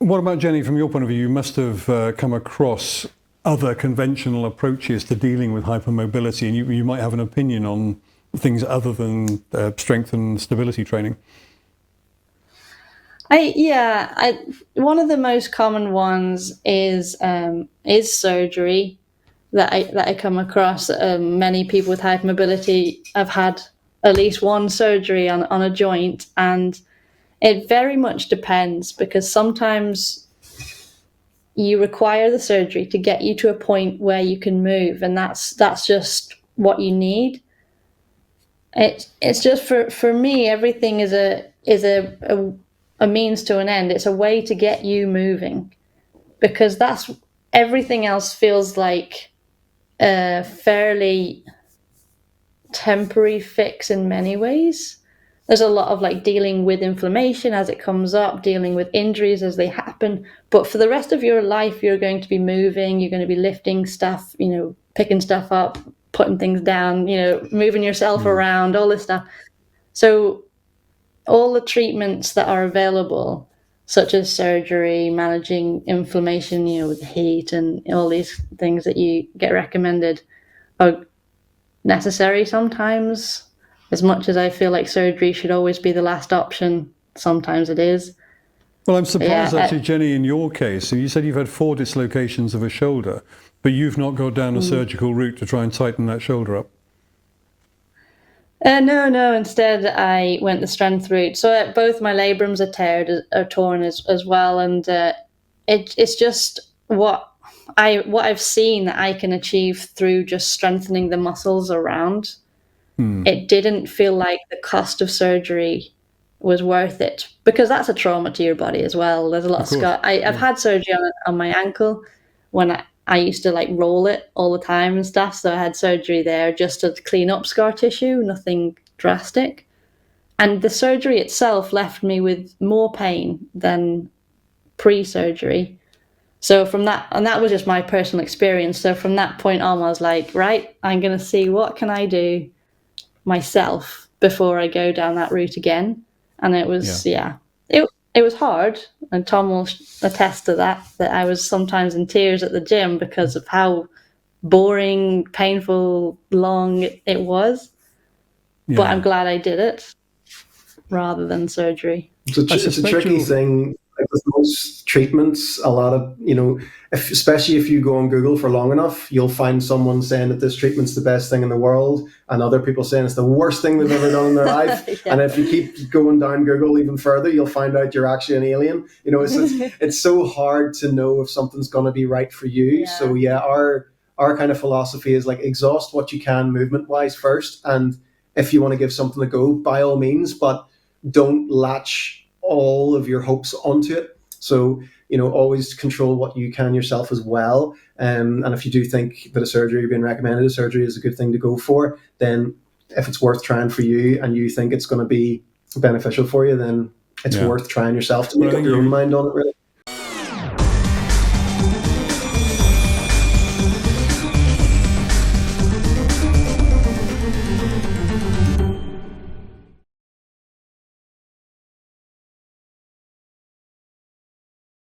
What about Jenni, from your point of view? You must have come across other conventional approaches to dealing with hypermobility, and you might have an opinion on things other than strength and stability training. One of the most common ones is surgery that I come across. Many people with hypermobility have had at least one surgery on a joint, and it very much depends, because sometimes you require the surgery to get you to a point where you can move, and that's just what you need. It's just for me, everything is a means to an end. It's a way to get you moving, because that's everything else feels like a fairly temporary fix in many ways. There's a lot of like dealing with inflammation as it comes up, dealing with injuries as they happen. But for the rest of your life, you're going to be moving, you're going to be lifting stuff, picking stuff up, putting things down, moving yourself around, all this stuff. So all the treatments that are available, such as surgery, managing inflammation, with heat and all these things that you get recommended, are necessary sometimes. As much as I feel like surgery should always be the last option, sometimes it is. Well, I'm surprised actually, Jenni, in your case. So you said you've had 4 dislocations of a shoulder, but you've not gone down a surgical route to try and tighten that shoulder up. No. Instead, I went the strength route. So both my labrums are torn as well, and it's just what I've seen that I can achieve through just strengthening the muscles around. It didn't feel like the cost of surgery was worth it, because that's a trauma to your body as well. There's a lot of scar. I've had surgery on my ankle when I used to like roll it all the time and stuff. So I had surgery there just to clean up scar tissue, nothing drastic. And the surgery itself left me with more pain than pre-surgery. So from that, and that was just my personal experience. So from that point on, I was like, right, I'm going to see what can I do myself before I go down that route again. And it was, it was hard. And Tom will attest to that I was sometimes in tears at the gym because of how boring, painful, long it was. Yeah. But I'm glad I did it rather than surgery. It's a tricky thing. Like with most treatments, a lot of, especially if you go on Google for long enough, you'll find someone saying that this treatment's the best thing in the world, and other people saying it's the worst thing they've ever done in their life. And if you keep going down Google even further, you'll find out you're actually an alien. It's so hard to know if something's going to be right for you. Yeah. So our kind of philosophy is like exhaust what you can movement-wise first, and if you want to give something a go, by all means, but don't latch all of your hopes onto it. So, always control what you can yourself as well. And if you do think that a surgery being recommended, a surgery is a good thing to go for, then if it's worth trying for you and you think it's going to be beneficial for you, then it's worth trying yourself to make up your own mind on it, really.